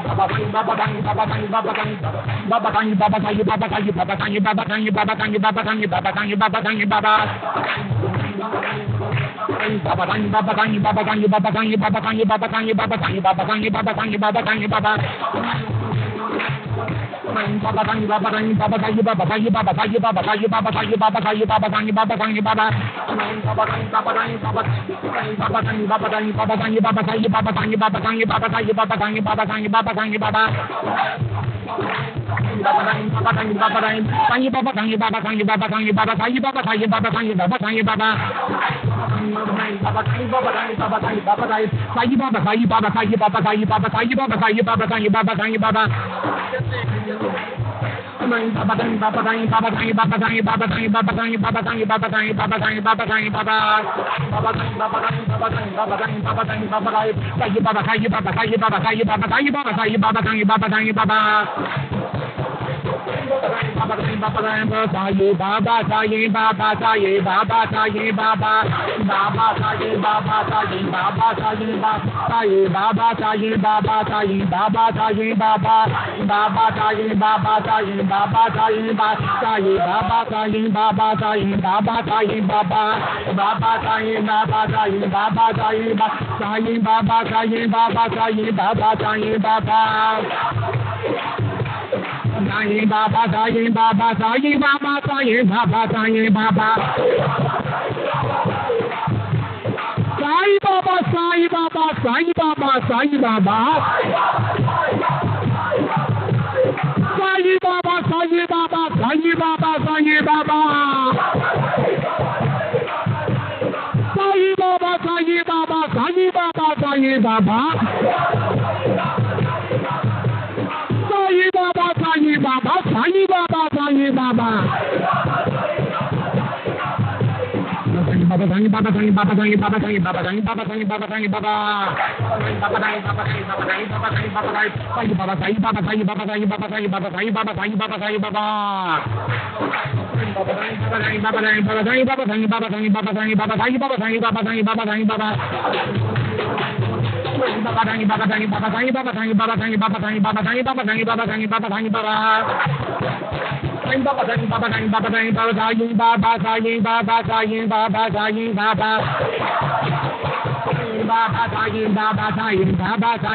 Baba, Sai Baba, Sai Baba, Sai Baba, Sai Baba, Sai Baba, Sai Baba, Sai Baba, Sai Baba, Sai Baba, Sai Baba. Baba, Sai Baba, Sai Baba, Sai Baba, Sai Baba, Sai Baba, Sai Baba, Sai Baba, Sai Baba, Sai Baba, Sai Baba. Baba, Sai Baba, Sai Baba, Sai Baba, Sai Baba, Sai Baba, Sai Baba, Sai Baba, Sai Baba, Sai Baba, Sai Baba, Sai Baba, Sai Baba, Sai Baba. Baba, Sai Baba, Sai Baba, Sai Baba, Sai Baba, Sai Baba, Sai Baba, Sai Baba, Sai Baba, Sai Baba, Sai Baba. Baba, Sai Baba, Sai Baba, Sai Baba, Sai Baba, Sai Baba, Sai Baba, Sai Baba, Sai Baba, Sai Baba, Sai Baba, Sai Baba. Baba, Sai Baba, Sai Baba, Sai Baba, Sai Baba, Sai Baba, Sai Baba, Sai Baba, Sai Baba, Sai Baba, Sai Baba. Baba, Sai Baba, Sai Baba, Sai Baba, Sai Baba, Sai Baba, Sai Baba, Sai Baba, Sai Baba, Sai Baba, Sai Baba, Sai Baba, Sai Baba, Sai Baba, Sai Baba. Baba, Sai Baba, Sai Baba, Sai Baba, Sai Baba, Sai Baba, Sai Baba. Baba, Sai Baba, Sai Baba, Sai Baba, Sai Baba, Sai Baba, Sai Baba, Sai Baba. Baba, Sai Baba, Sai Baba, Sai Baba, Sai Baba, Sai Baba, Sai Baba, Sai Baba. Baba, Sai Baba, Sai Baba, Sai Baba, Sai Baba, Sai Baba, Sai Baba, Sai Baba. Sai Baba, Sai Baba, Sai Baba, Sai Baba, Sai Baba. Sai Baba, Sai Baba, Sai Baba, Sai Baba. Sai Baba, Sai Baba, Sai Baba, Sai Baba. Sai Baba, Sai Baba, Sai Baba, Sai Baba. Sai Baba, Sai Baba, Sai Baba, Sai Baba. Baba Sai Baba Sai Baba Sai Baba Sai Baba Sai Baba Sai Baba Sai Baba. Baba Sai Baba Sai Baba Sai Baba Sai Baba Sai Baba Sai Baba Sai Baba Sai Baba Sai Baba Sai Baba Sai Baba Sai Baba. Baba Sai Baba Sai Baba Sai Baba Sai Baba Sai Baba Sai Baba Sai Baba Sai Baba Sai Baba Sai Baba Sai Baba. Baba Sai Baba Sai Baba Sai Baba Sai Baba Sai Baba Sai Baba Sai Baba Sai Baba Sai Baba Sai Baba. Sai Baba Sai Baba Sai Baba Sai Baba Sai Baba Sai Baba Sai Baba Sai Baba. Baba Sai Baba Sai Baba Sai Baba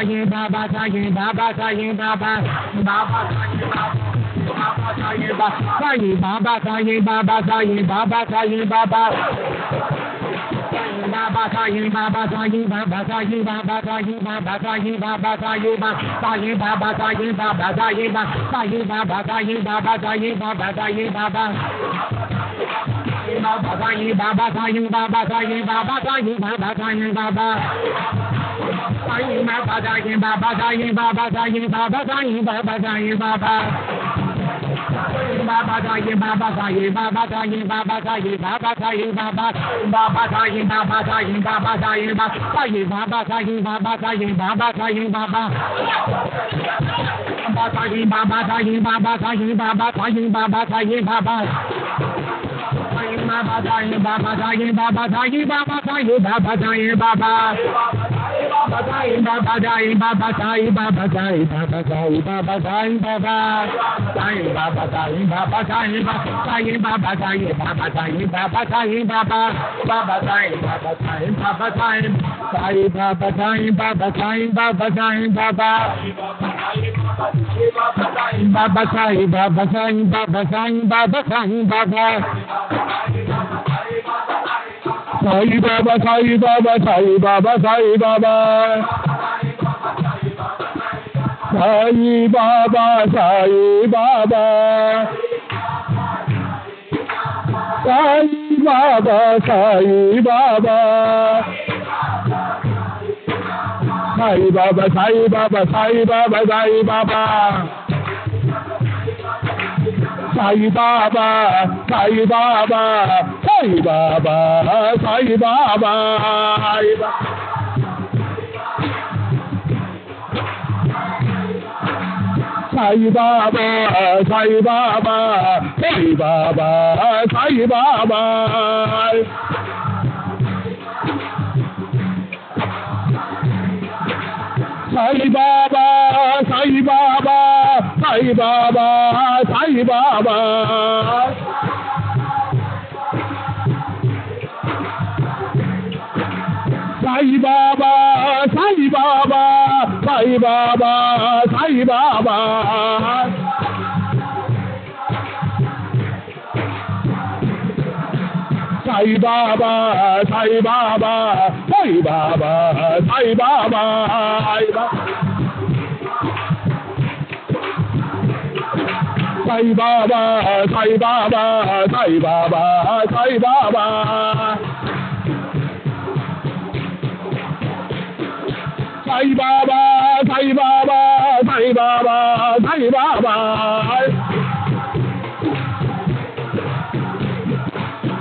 Sai Baba Sai Baba. Baba Sai Baba Sai Baba Sai Baba Sai Baba Sai Baba. Baba Sai Baba Sai Baba Sai Baba Sai Baba Sai Baba Sai Baba. Sai Baba Sai Baba Sai Baba Sai Baba Sai Baba Sai Baba Sai Baba. Baba Sai Baba Sai Baba Sai Baba Sai Baba Sai Baba. Sai Baba Sai Baba Sai Baba Sai Baba Sai Baba Sai Baba. Baba Sai Baba Sai Baba Sai Baba Sai Baba Sai Baba. Baba Sai Baba Sai Baba Sai Baba Sai Baba Sai Baba Sai Baba Sai Baba. Baba Sai Baba Sai Baba Sai Baba Sai Baba Sai Baba. Baba Sai Baba Sai Baba Sai Baba Sai Baba Sai Baba. Baba Sai Baba Sai Baba Sai Baba Sai Baba Sai Baba Sai Baba. Sai Baba Sai Baba Sai Baba Sai Baba Sai Baba Sai Baba Sai Baba. Baba Sai Baba Sai Baba Sai Sai Baba Sai Baba Sai Baba Sai Baba. Baba Sai Baba Sai Baba Sai Baba Sai Baba. Sai Baba Sai Baba Sai Baba Sai Baba. Sai Baba Sai Baba. Sai Baba Sai Baba. Sai Baba Sai Baba Sai Baba Sai Baba. Sai Baba Sai Baba Sai Baba Sai Baba. Sai Baba Sai Baba Sai Baba Sai Baba. Sai Baba Sai Baba Sai Baba Sai Baba. Sai Baba Sai Baba Sai Baba Sai Baba. Sai Baba Sai Baba Sai Baba Sai Baba. Sai Baba Sai Baba Sai Baba Sai Baba.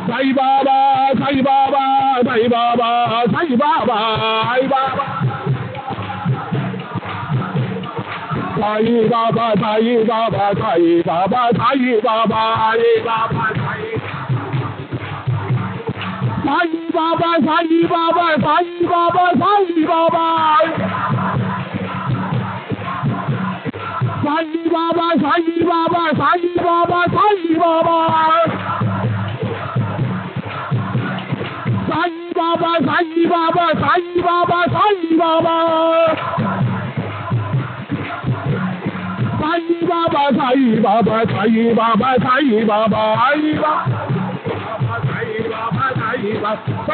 Sai Baba Sai Baba Sai Baba Sai Baba. Sai Baba Sai Baba Sai Baba Sai Baba. Sai Baba Sai Baba Sai Baba Sai Baba. Sai Baba Sai Baba Sai Baba Sai Baba. Sai Baba Sai Baba Sai Baba Sai Baba. Sai Baba Sai Baba Sai Baba Sai Baba. Sai Baba Sai Baba Sai Baba Sai Baba. Sai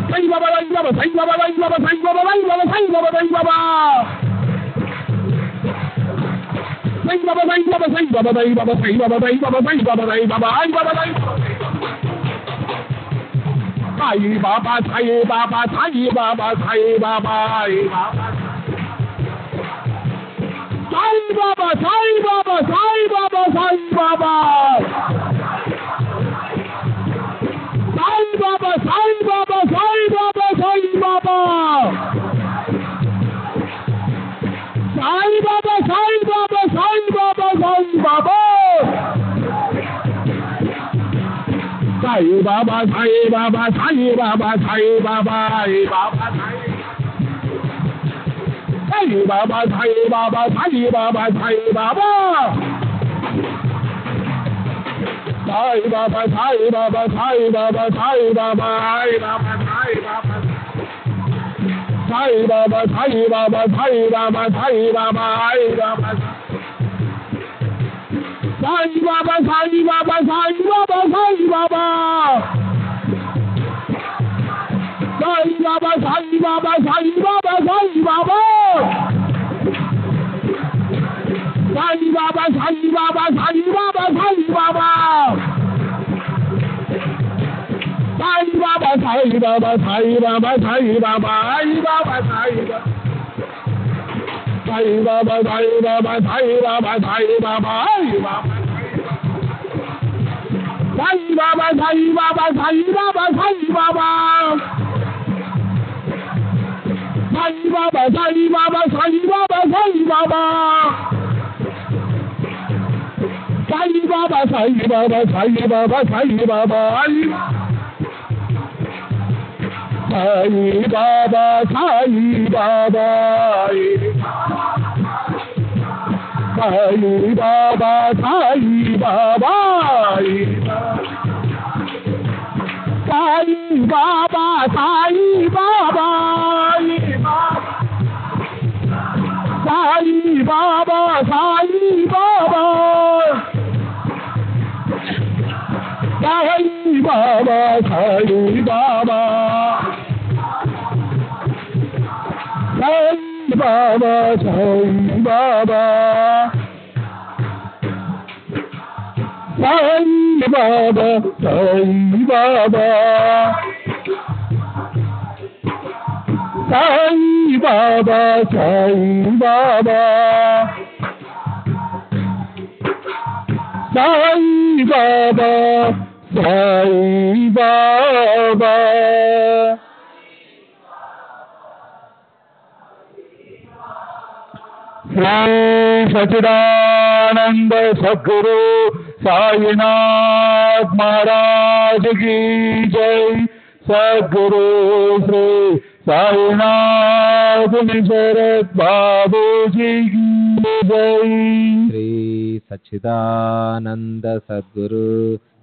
Sai Baba, Sai Baba, Sai Baba, Sai Baba, Sai Baba, Sai Baba, Sai Baba, Sai Baba. Sai Baba, Sai Baba, Sai Baba, Sai Baba, Sai Baba, Sai Baba, Sai Baba, Sai Baba, Sai Baba, Sai Baba. Sai Baba, Sai Baba, Sai Baba, Sai Baba. Sai Baba, Sai Baba, Sai Baba, Sai Baba. Sai Baba, Sai Baba, Sai Baba, Sai Baba. Sai Baba, Sai Baba, Sai Baba, Sai Baba. Sai Baba, Sai Baba, Sai Baba, Sai Baba, Sai Baba. Sai Baba, Sai Baba, Sai Baba, Sai Baba. Sai Baba, Sai Baba, Sai Baba, Sai Baba, Sai Baba, Sai Baba. Sai Baba, Sai Baba, Sai Baba, Sai Baba, Sai Baba. Sai Baba, Sai Baba, Sai Baba, Sai Baba. Sai Baba, Sai Baba, Sai Baba, Sai Baba. Sai Baba, Sai Baba, Sai Baba, Sai Baba. Sai Baba, Sai Baba, Sai Baba, Sai Baba, Sai Baba, Sai Baba. Sai Baba, Sai Baba, Sai Baba, Sai Baba, Sai Baba. Sai Baba, Sai Baba, Sai Baba, Sai Baba. Sai Baba, Sai Baba, Sai Baba, Sai Baba. Sai Baba, Sai Baba, Sai Baba, Sai Baba. Sai Baba, Sai Baba. Sai Baba, Sai Baba. Sai Baba, Sai Baba. Sai Baba, Sai Baba. Sai Baba, Sai Baba. Sai Baba, Sai Baba. Sai Baba, Sai Baba. Sai Baba, Sai Baba. Sai Baba, Sai Baba. Shri Sachidananda Sadguru Sainath Maharaj ki jai. Sadguru Shri Sainath Nisharat Babuji ki jai. Shri Sachchidananda Sadhguru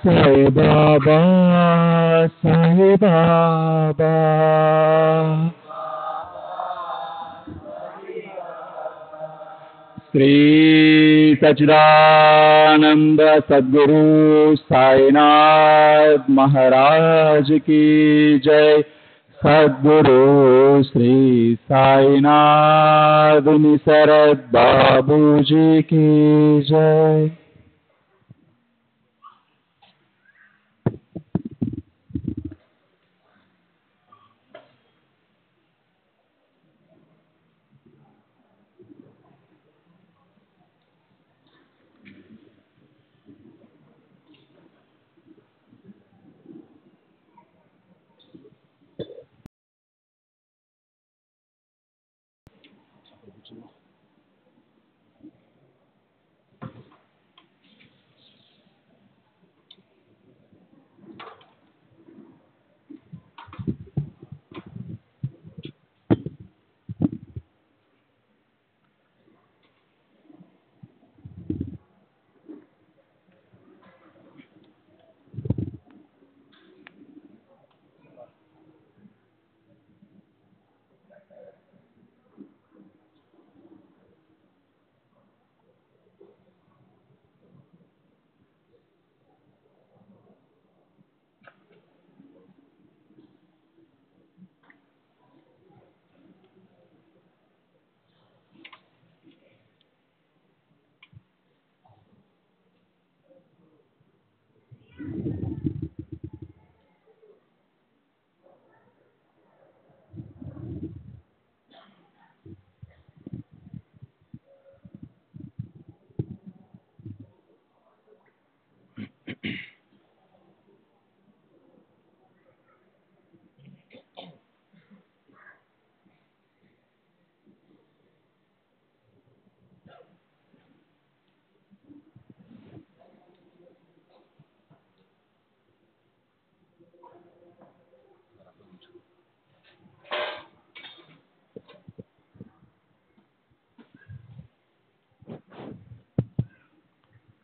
Sai Baba Sai Baba Shri सच्चिदानंद सद्गुरु साईनाथ महाराज की जय। सद्गुरु श्री साईनाथ निसरद बाबू जी की जय।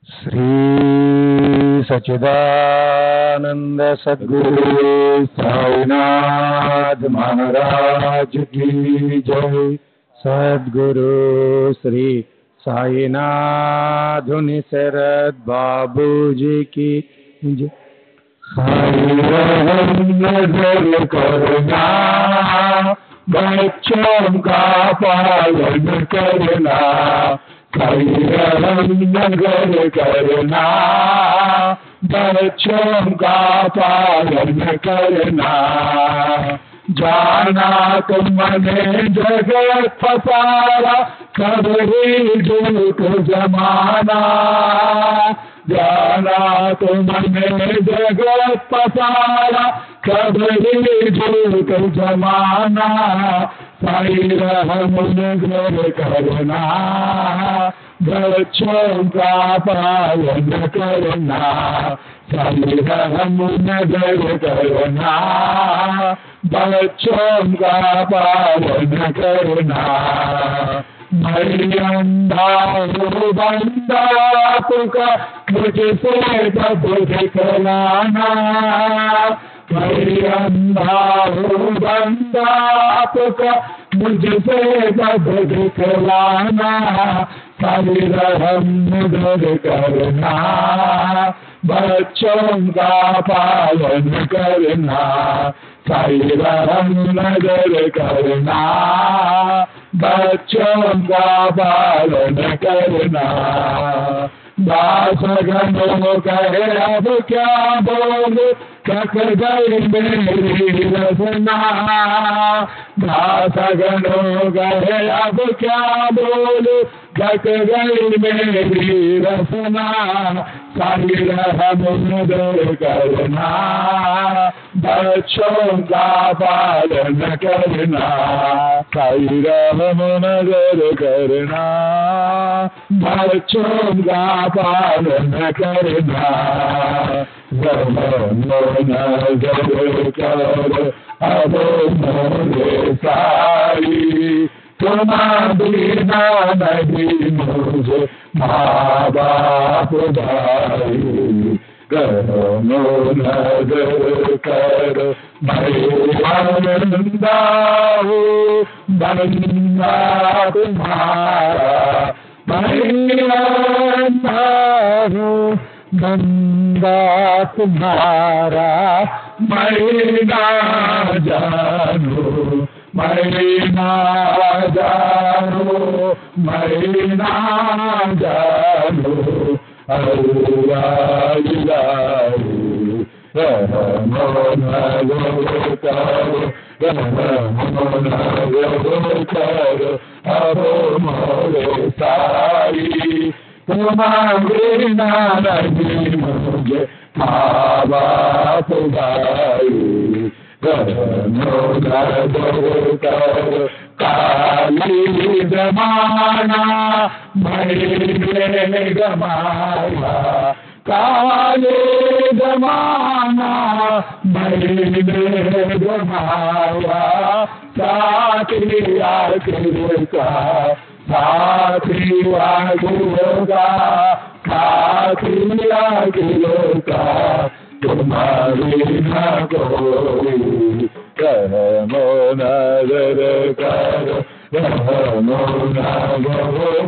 श्री सच्चिदानंद सद्गुरु साईनाथ महाराज की जय। सद्गुरु श्री साईनाथ निसरद बाबू जी की जय। साई नजर करना बच्चों का पालन करना, साई नजर करना बच्चों का पालन करना। जाना तुमने जगत फसारा कभी झूठ जमाना, जाना तुमने जगत फसारा कभी झूठ जमाना। साई रहम नजर करना बच्चों का पालन करना, साई रहम नजर करना बच्चों का पालन करना। मैं अंधा हूँ बंदा आपका, मुझसे तब दिखलाना। मैं अंधा हूँ बंदा आपका, मुझसे तब दिखलाना। साई रहम नजर करना बच्चों का पालन करना, साई रहम नजर करना बच्चों का पालन करना। दासगणों कहे अब क्या बोलूं, थक गई मेरी रचना। दासगणों कहे अब क्या बोलूं, थक गई मेरी रचना। साई रहम नजर करना बच्चों का पालन करना, साई रहम नजर करना बच्चों का पालन करना। नजर कर अब मोरे साई, तुम्हारा बिना नहीं मुझे माँ बाप भाई। करो नजर करो मैं बंदा हूँ बंदा तुम्हारा मैं बंदा हूँ बंदा तुम्हारा मैं ना जानू मैं ना जानू मैं ना जानू अल्लाह करो अब मोरे साई तुम्हारे नानी मुझे माँ बाप भाई करो काली जमाना मैंने गमाया काले जमाना मैंने गमाया साथिया का साथिया का साथिया का तुम्हारी न कोई करो नजर करो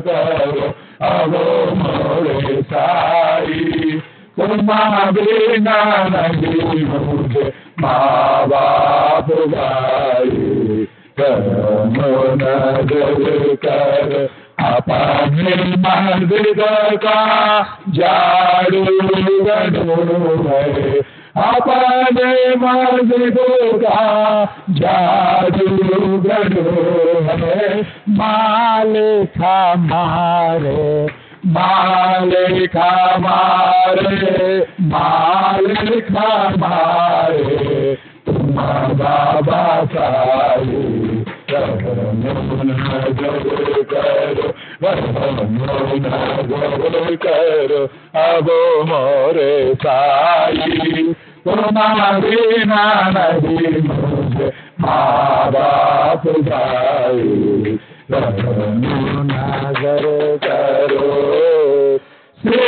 करो अब मोरे साई तुम्हारे नहीं मुझे माँ बाप भाई करो नजर करो अपने मस्जिद का झाड़ू है अपने मस्जिद का झाड़ू है मालिक हमारे मालिक हमारे मालिक हमारे तुम बाबा साई करो अब मोरे साई तुम्हारे नहीं मुझे माँ बाप भाई नजर करो श्री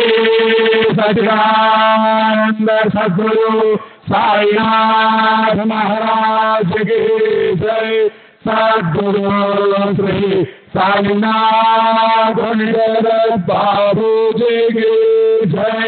सच्चिदानंद सद्गुरु साईनाथ महाराज की जय सद्गुरु श्री साईनाथ बाबू जी की जय।